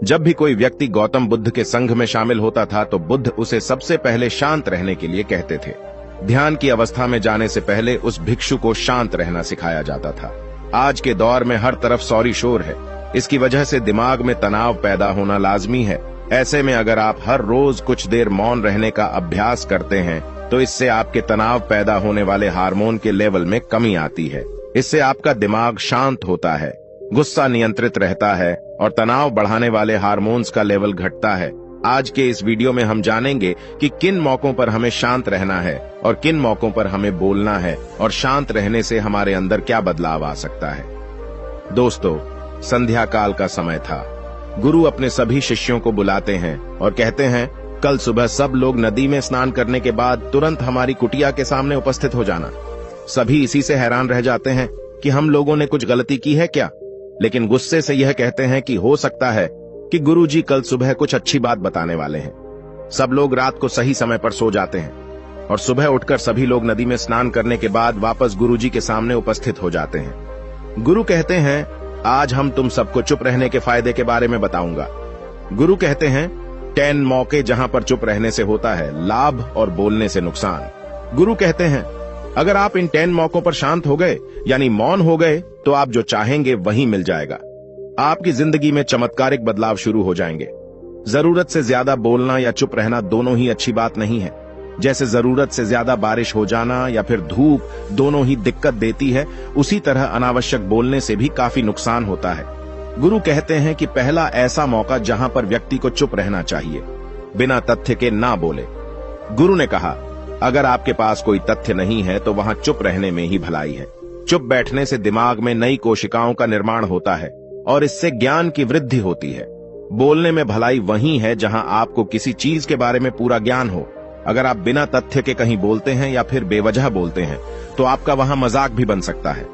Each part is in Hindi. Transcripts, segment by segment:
जब भी कोई व्यक्ति गौतम बुद्ध के संघ में शामिल होता था तो बुद्ध उसे सबसे पहले शांत रहने के लिए कहते थे। ध्यान की अवस्था में जाने से पहले उस भिक्षु को शांत रहना सिखाया जाता था। आज के दौर में हर तरफ सौरी शोर है। इसकी वजह से दिमाग में तनाव पैदा होना लाजमी है। ऐसे में अगर आप हर रोज कुछ देर मौन रहने का अभ्यास करते हैं तो इससे आपके तनाव पैदा होने वाले हार्मोन के लेवल में कमी आती है। इससे आपका दिमाग शांत होता है, गुस्सा नियंत्रित रहता है और तनाव बढ़ाने वाले हार्मोन्स का लेवल घटता है। आज के इस वीडियो में हम जानेंगे कि किन मौकों पर हमें शांत रहना है और किन मौकों पर हमें बोलना है और शांत रहने से हमारे अंदर क्या बदलाव आ सकता है। दोस्तों, संध्या काल का समय था। गुरु अपने सभी शिष्यों को बुलाते हैं और कहते हैं, कल सुबह सब लोग नदी में स्नान करने के बाद तुरंत हमारी कुटिया के सामने उपस्थित हो जाना। सभी इसी से हैरान रह जाते हैं कि हम लोगों ने कुछ गलती की है क्या, लेकिन गुस्से से यह कहते हैं कि हो सकता है कि गुरुजी कल सुबह कुछ अच्छी बात बताने वाले हैं। सब लोग रात को सही समय पर सो जाते हैं और सुबह उठकर सभी लोग नदी में स्नान करने के बाद वापस गुरुजी के सामने उपस्थित हो जाते हैं। गुरु कहते हैं, आज हम तुम सबको चुप रहने के फायदे के बारे में बताऊंगा। गुरु कहते हैं, 10 मौके जहां पर चुप रहने से होता है लाभ और बोलने से नुकसान। गुरु कहते हैं, अगर आप इन 10 मौकों पर शांत हो गए यानी मौन हो गए तो आप जो चाहेंगे वही मिल जाएगा। आपकी जिंदगी में चमत्कारिक बदलाव शुरू हो जाएंगे। जरूरत से ज्यादा बोलना या चुप रहना दोनों ही अच्छी बात नहीं है। जैसे जरूरत से ज्यादा बारिश हो जाना या फिर धूप दोनों ही दिक्कत देती है, उसी तरह अनावश्यक बोलने से भी काफी नुकसान होता है। गुरु कहते हैं कि पहला ऐसा मौका जहां पर व्यक्ति को चुप रहना चाहिए, बिना तथ्य के ना बोले। गुरु ने कहा, अगर आपके पास कोई तथ्य नहीं है तो वहां चुप रहने में ही भलाई है। चुप बैठने से दिमाग में नई कोशिकाओं का निर्माण होता है और इससे ज्ञान की वृद्धि होती है। बोलने में भलाई वही है जहां आपको किसी चीज के बारे में पूरा ज्ञान हो। अगर आप बिना तथ्य के कहीं बोलते हैं या फिर बेवजह बोलते हैं तो आपका वहां मजाक भी बन सकता है।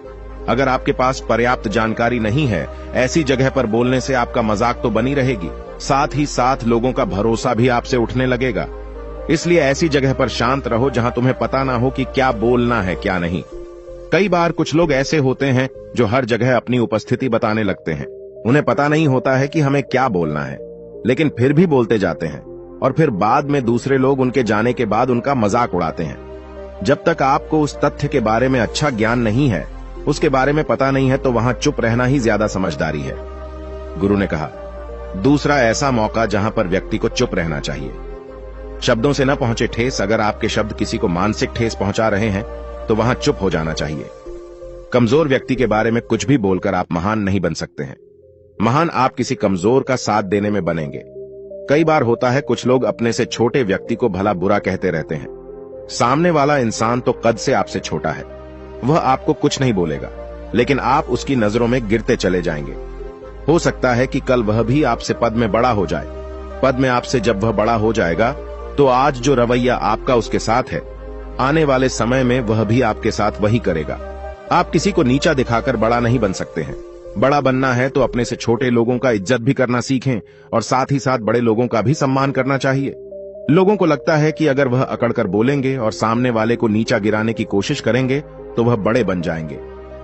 अगर आपके पास पर्याप्त जानकारी नहीं है, ऐसी जगह पर बोलने से आपका मजाक तो बनी रहेगी, साथ ही साथ लोगों का भरोसा भी आपसे उठने लगेगा। इसलिए ऐसी जगह पर शांत रहो जहां तुम्हें पता ना हो कि क्या बोलना है क्या नहीं। कई बार कुछ लोग ऐसे होते हैं जो हर जगह अपनी उपस्थिति बताने लगते हैं। उन्हें पता नहीं होता है कि हमें क्या बोलना है, लेकिन फिर भी बोलते जाते हैं और फिर बाद में दूसरे लोग उनके जाने के बाद उनका मजाक उड़ाते हैं। जब तक आपको उस तथ्य के बारे में अच्छा ज्ञान नहीं है, उसके बारे में पता नहीं है, तो वहां चुप रहना ही ज्यादा समझदारी है। गुरु ने कहा, दूसरा ऐसा मौका जहां पर व्यक्ति को चुप रहना चाहिए। शब्दों से न पहुंचे ठेस। अगर आपके शब्द किसी को मानसिक ठेस पहुंचा रहे हैं तो वहां चुप हो जाना चाहिए। कमजोर व्यक्ति के बारे में कुछ भी बोलकर आप महान नहीं बन सकते हैं। महान आप किसी कमजोर का साथ देने में बनेंगे। कई बार होता है कुछ लोग अपने से छोटे व्यक्ति को भला बुरा कहते रहते हैं। सामने वाला इंसान तो कद से आपसे छोटा है, वह आपको कुछ नहीं बोलेगा, लेकिन आप उसकी नजरों में गिरते चले जाएंगे। हो सकता है कि कल वह भी आपसे पद में बड़ा हो जाए। पद में आपसे जब वह बड़ा हो जाएगा तो आज जो रवैया आपका उसके साथ है, आने वाले समय में वह भी आपके साथ वही करेगा। आप किसी को नीचा दिखाकर बड़ा नहीं बन सकते हैं। बड़ा बनना है तो अपने से छोटे लोगों का इज्जत भी करना सीखें और साथ ही साथ बड़े लोगों का भी सम्मान करना चाहिए। लोगों को लगता है कि अगर वह अकड़कर बोलेंगे और सामने वाले को नीचा गिराने की कोशिश करेंगे तो वह बड़े बन जाएंगे,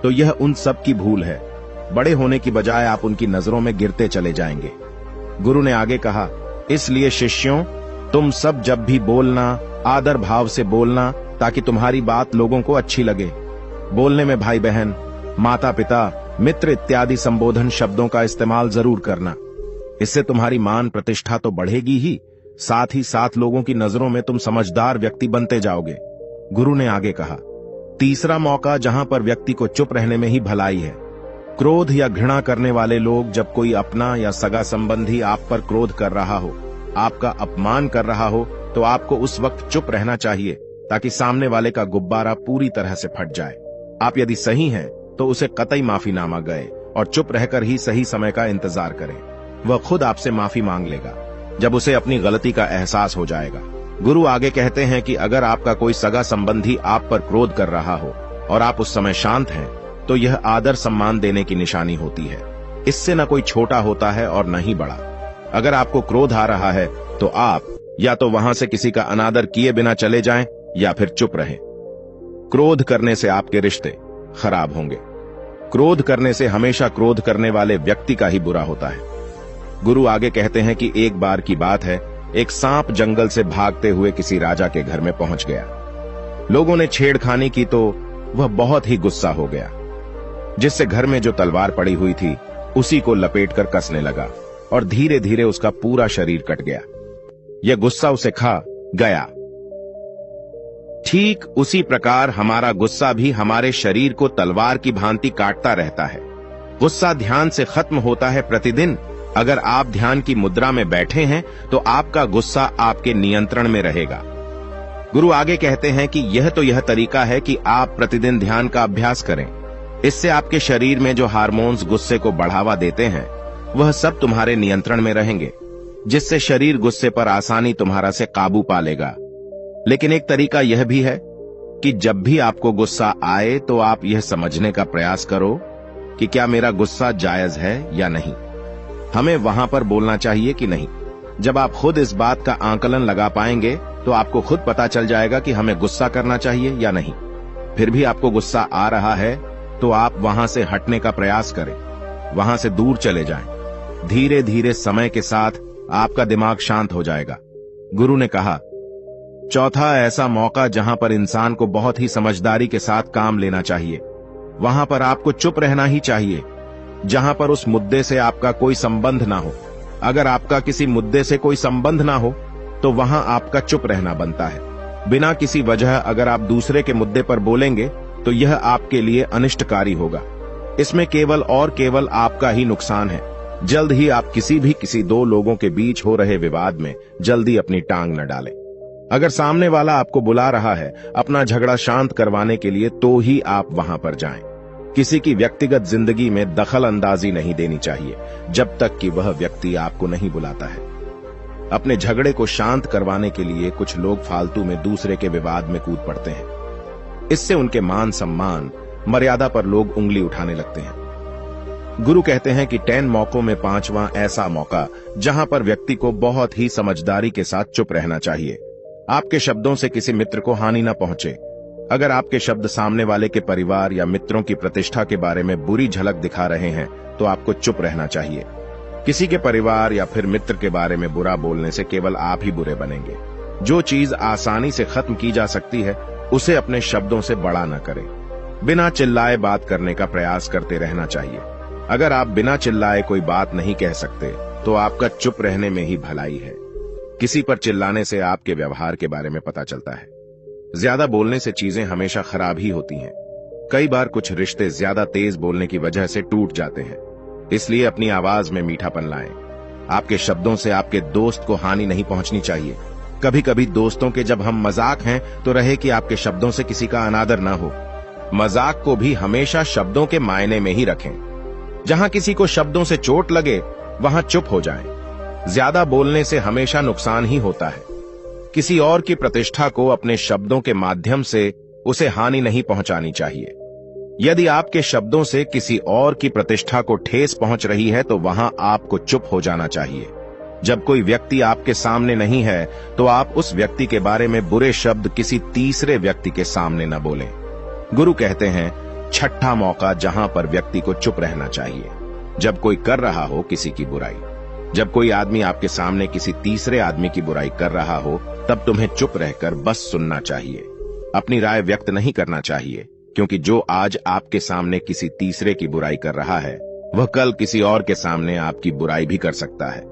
तो यह उन सब की भूल है। बड़े होने की बजाय आप उनकी नजरों में गिरते चले जाएंगे। गुरु ने आगे कहा, इसलिए शिष्यों, तुम सब जब भी बोलना आदर भाव से बोलना, ताकि तुम्हारी बात लोगों को अच्छी लगे। बोलने में भाई बहन, माता पिता, मित्र इत्यादि संबोधन शब्दों का इस्तेमाल जरूर करना। इससे तुम्हारी मान प्रतिष्ठा तो बढ़ेगी ही, साथ ही साथ लोगों की नजरों में तुम समझदार व्यक्ति बनते जाओगे। गुरु ने आगे कहा, तीसरा मौका जहां पर व्यक्ति को चुप रहने में ही भलाई है। क्रोध या घृणा करने वाले लोग, जब कोई अपना या सगा संबंधी आप पर क्रोध कर रहा हो, आपका अपमान कर रहा हो, तो आपको उस वक्त चुप रहना चाहिए ताकि सामने वाले का गुब्बारा पूरी तरह से फट जाए। आप यदि सही हैं तो उसे कतई माफीनामा गए और चुप रहकर ही सही समय का इंतजार करें। वह खुद आपसे माफी मांग लेगा जब उसे अपनी गलती का एहसास हो जाएगा। गुरु आगे कहते हैं कि अगर आपका कोई सगा संबंधी आप पर क्रोध कर रहा हो और आप उस समय शांत हैं, तो यह आदर सम्मान देने की निशानी होती है। इससे न कोई छोटा होता है और न ही बड़ा। अगर आपको क्रोध आ रहा है तो आप या तो वहां से किसी का अनादर किए बिना चले जाएं या फिर चुप रहें। क्रोध करने से आपके रिश्ते खराब होंगे। क्रोध करने से हमेशा क्रोध करने वाले व्यक्ति का ही बुरा होता है। गुरु आगे कहते हैं कि एक बार की बात है, एक सांप जंगल से भागते हुए किसी राजा के घर में पहुंच गया। लोगों ने छेड़खानी की तो वह बहुत ही गुस्सा हो गया, जिससे घर में जो तलवार पड़ी हुई थी उसी को लपेटकर कसने लगा और धीरे धीरे उसका पूरा शरीर कट गया। यह गुस्सा उसे खा गया। ठीक उसी प्रकार हमारा गुस्सा भी हमारे शरीर को तलवार की भांति काटता रहता है। गुस्सा ध्यान से खत्म होता है प्रतिदिन। अगर आप ध्यान की मुद्रा में बैठे हैं तो आपका गुस्सा आपके नियंत्रण में रहेगा। गुरु आगे कहते हैं कि यह तरीका है कि आप प्रतिदिन ध्यान का अभ्यास करें। इससे आपके शरीर में जो हार्मोन्स गुस्से को बढ़ावा देते हैं वह सब तुम्हारे नियंत्रण में रहेंगे, जिससे शरीर गुस्से पर आसानी तुम्हारा से काबू पा लेगा। लेकिन एक तरीका यह भी है कि जब भी आपको गुस्सा आए तो आप यह समझने का प्रयास करो कि क्या मेरा गुस्सा जायज है या नहीं। हमें वहां पर बोलना चाहिए कि नहीं। जब आप खुद इस बात का आकलन लगा पाएंगे तो आपको खुद पता चल जाएगा कि हमें गुस्सा करना चाहिए या नहीं। फिर भी आपको गुस्सा आ रहा है तो आप वहां से हटने का प्रयास करें, वहां से दूर चले जाएं। धीरे धीरे समय के साथ आपका दिमाग शांत हो जाएगा। गुरु ने कहा, चौथा ऐसा मौका जहां पर इंसान को बहुत ही समझदारी के साथ काम लेना चाहिए, वहां पर आपको चुप रहना ही चाहिए, जहां पर उस मुद्दे से आपका कोई संबंध ना हो। अगर आपका किसी मुद्दे से कोई संबंध ना हो तो वहां आपका चुप रहना बनता है। बिना किसी वजह अगर आप दूसरे के मुद्दे पर बोलेंगे तो यह आपके लिए अनिष्टकारी होगा। इसमें केवल और केवल आपका ही नुकसान है। जल्द ही आप किसी दो लोगों के बीच हो रहे विवाद में जल्दी अपनी टांग न डालें। अगर सामने वाला आपको बुला रहा है अपना झगड़ा शांत करवाने के लिए तो ही आप वहां पर जाएं। किसी की व्यक्तिगत जिंदगी में दखल अंदाजी नहीं देनी चाहिए जब तक कि वह व्यक्ति आपको नहीं बुलाता है। अपने झगड़े को शांत करवाने के लिए कुछ लोग फालतू में दूसरे के विवाद में कूद पड़ते हैं। इससे उनके मान सम्मान मर्यादा पर लोग उंगली उठाने लगते हैं। गुरु कहते हैं कि 10 मौकों में 5वां ऐसा मौका जहां पर व्यक्ति को बहुत ही समझदारी के साथ चुप रहना चाहिए। आपके शब्दों से किसी मित्र को हानि न पहुंचे। अगर आपके शब्द सामने वाले के परिवार या मित्रों की प्रतिष्ठा के बारे में बुरी झलक दिखा रहे हैं तो आपको चुप रहना चाहिए। किसी के परिवार या फिर मित्र के बारे में बुरा बोलने से केवल आप ही बुरे बनेंगे। जो चीज आसानी से खत्म की जा सकती है उसे अपने शब्दों से बड़ा न करें। बिना चिल्लाए बात करने का प्रयास करते रहना चाहिए। अगर आप बिना चिल्लाए कोई बात नहीं कह सकते तो आपका चुप रहने में ही भलाई है। किसी पर चिल्लाने से आपके व्यवहार के बारे में पता चलता है। ज्यादा बोलने से चीजें हमेशा खराब ही होती हैं। कई बार कुछ रिश्ते ज्यादा तेज बोलने की वजह से टूट जाते हैं। इसलिए अपनी आवाज में मीठापन लाएं। आपके शब्दों से आपके दोस्त को हानि नहीं पहुंचनी चाहिए। कभी कभी दोस्तों के जब हम मजाक हैं तो रहे कि आपके शब्दों से किसी का अनादर ना हो। मजाक को भी हमेशा शब्दों के मायने में ही रखें। जहां किसी को शब्दों से चोट लगे वहां चुप हो जाएं। ज्यादा बोलने से हमेशा नुकसान ही होता है। किसी और की प्रतिष्ठा को अपने शब्दों के माध्यम से उसे हानि नहीं पहुंचानी चाहिए। यदि आपके शब्दों से किसी और की प्रतिष्ठा को ठेस पहुंच रही है तो वहां आपको चुप हो जाना चाहिए। जब कोई व्यक्ति आपके सामने नहीं है तो आप उस व्यक्ति के बारे में बुरे शब्द किसी तीसरे व्यक्ति के सामने न बोलें। गुरु कहते हैं, छठा मौका जहां पर व्यक्ति को चुप रहना चाहिए, जब कोई कर रहा हो किसी की बुराई। जब कोई आदमी आपके सामने किसी तीसरे आदमी की बुराई कर रहा हो तब तुम्हें चुप रहकर बस सुनना चाहिए। अपनी राय व्यक्त नहीं करना चाहिए, क्योंकि जो आज आपके सामने किसी तीसरे की बुराई कर रहा है वह कल किसी और के सामने आपकी बुराई भी कर सकता है।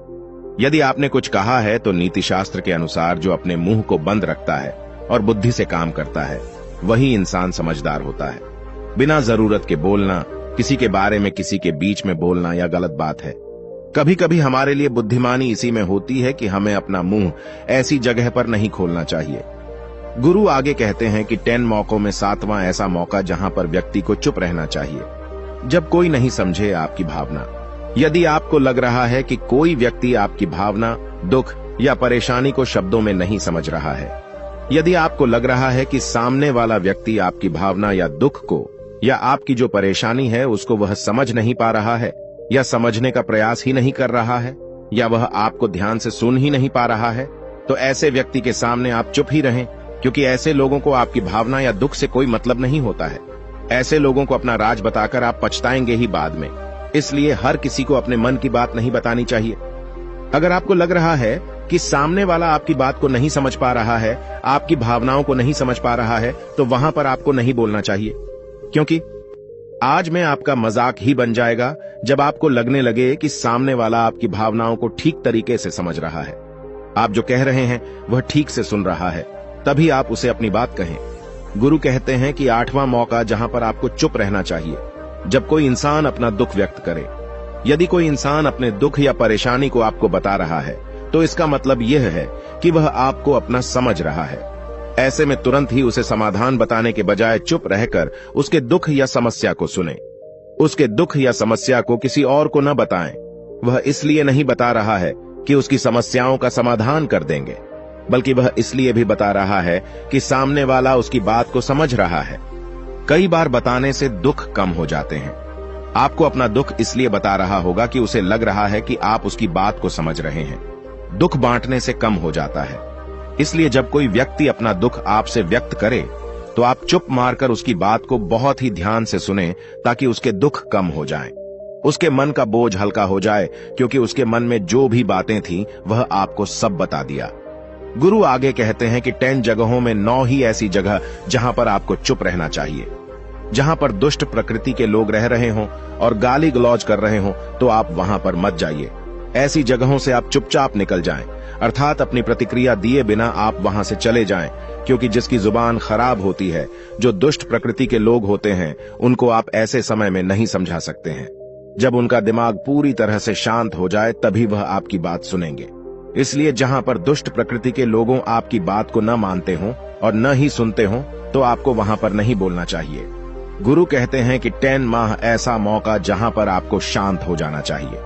यदि आपने कुछ कहा है तो नीति शास्त्र के अनुसार जो अपने मुंह को बंद रखता है और बुद्धि से काम करता है वही इंसान समझदार होता है। बिना जरूरत के बोलना, किसी के बारे में किसी के बीच में बोलना यह गलत बात है। कभी कभी हमारे लिए बुद्धिमानी इसी में होती है कि हमें अपना मुंह ऐसी जगह पर नहीं खोलना चाहिए। गुरु आगे कहते हैं कि 10 मौकों में 7वां ऐसा मौका जहां पर व्यक्ति को चुप रहना चाहिए, जब कोई नहीं समझे आपकी भावना। यदि आपको लग रहा है कि कोई व्यक्ति आपकी भावना, दुख या परेशानी को शब्दों में नहीं समझ रहा है, यदि आपको लग रहा है कि सामने वाला व्यक्ति आपकी भावना या दुख को या आपकी जो परेशानी है उसको वह समझ नहीं पा रहा है या समझने का प्रयास ही नहीं कर रहा है या वह आपको ध्यान से सुन ही नहीं पा रहा है, तो ऐसे व्यक्ति के सामने आप चुप ही रहें, क्योंकि ऐसे लोगों को आपकी भावना या दुख से कोई मतलब नहीं होता है। ऐसे लोगों को अपना राज बताकर आप पछताएंगे ही बाद में। इसलिए हर किसी को अपने मन की बात नहीं बतानी चाहिए। अगर आपको लग रहा है कि सामने वाला आपकी बात को नहीं समझ पा रहा है, आपकी भावनाओं को नहीं समझ पा रहा है, तो वहां पर आपको नहीं बोलना चाहिए, क्योंकि आज में आपका मजाक ही बन जाएगा जब आपको लगने लगे कि सामने वाला आपकी भावनाओं को ठीक तरीके से समझ रहा है, आप जो कह रहे हैं वह ठीक से सुन रहा है, तभी आप उसे अपनी बात कहें। गुरु कहते हैं कि 8वां मौका जहां पर आपको चुप रहना चाहिए, जब कोई इंसान अपना दुख व्यक्त करे। यदि कोई इंसान अपने दुख या परेशानी को आपको बता रहा है, तो इसका मतलब यह है कि वह आपको अपना समझ रहा है। ऐसे में तुरंत ही उसे समाधान बताने के बजाय चुप रहकर उसके दुख या समस्या को सुने। उसके दुख या समस्या को किसी और को न बताएं। वह इसलिए नहीं बता रहा है कि उसकी समस्याओं का समाधान कर देंगे, बल्कि वह इसलिए भी बता रहा है कि सामने वाला उसकी बात को समझ रहा है। कई बार बताने से दुख कम हो जाते हैं। आपको अपना दुख इसलिए बता रहा होगा कि उसे लग रहा है कि आप उसकी बात को समझ रहे हैं। दुख बांटने से कम हो जाता है। इसलिए जब कोई व्यक्ति अपना दुख आपसे व्यक्त करे, तो आप चुप मारकर उसकी बात को बहुत ही ध्यान से सुने, ताकि उसके दुख कम हो जाएं। उसके मन का बोझ हल्का हो जाए, क्योंकि उसके मन में जो भी बातें थीं, वह आपको सब बता दिया। गुरु आगे कहते हैं कि 10 जगहों में 9 ही ऐसी जगह जहां पर आपको चुप रहना चाहिए। जहां पर दुष्ट प्रकृति के लोग रह रहे हों और गाली गलौज कर रहे हों, तो आप वहां पर मत जाइए। ऐसी जगहों से आप चुपचाप निकल जाएं, अर्थात अपनी प्रतिक्रिया दिए बिना आप वहां से चले जाएं, क्योंकि जिसकी जुबान खराब होती है, जो दुष्ट प्रकृति के लोग होते हैं, उनको आप ऐसे समय में नहीं समझा सकते हैं। जब उनका दिमाग पूरी तरह से शांत हो जाए, तभी वह आपकी बात सुनेंगे। इसलिए जहां पर दुष्ट प्रकृति के लोगों आपकी बात को न मानते हों और न ही सुनते हों, तो आपको वहां पर नहीं बोलना चाहिए। गुरु कहते हैं कि 10 माह ऐसा मौका जहां पर आपको शांत हो जाना चाहिए।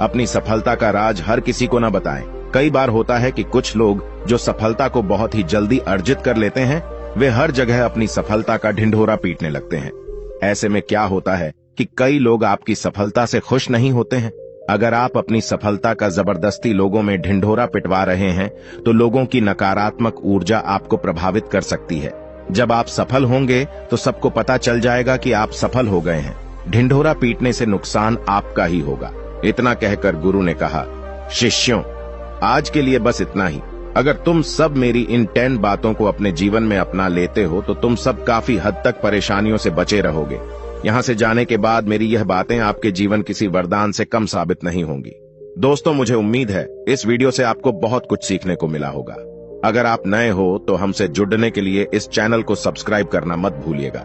अपनी सफलता का राज हर किसी को न बताएं। कई बार होता है कि कुछ लोग जो सफलता को बहुत ही जल्दी अर्जित कर लेते हैं, वे हर जगह अपनी सफलता का ढिंढोरा पीटने लगते हैं। ऐसे में क्या होता है कि कई लोग आपकी सफलता से खुश नहीं होते हैं। अगर आप अपनी सफलता का जबरदस्ती लोगों में ढिंढोरा पिटवा रहे हैं, तो लोगों की नकारात्मक ऊर्जा आपको प्रभावित कर सकती है। जब आप सफल होंगे, तो सबको पता चल जाएगा कि आप सफल हो गए हैं। ढिंढोरा पीटने से नुकसान आपका ही होगा। इतना कहकर गुरु ने कहा, शिष्यों, आज के लिए बस इतना ही। अगर तुम सब मेरी इन 10 बातों को अपने जीवन में अपना लेते हो, तो तुम सब काफी हद तक परेशानियों से बचे रहोगे। यहां से जाने के बाद मेरी यह बातें आपके जीवन किसी वरदान से कम साबित नहीं होंगी। दोस्तों, मुझे उम्मीद है इस वीडियो से आपको बहुत कुछ सीखने को मिला होगा। अगर आप नए हो तो हमसे जुड़ने के लिए इस चैनल को सब्सक्राइब करना मत भूलिएगा।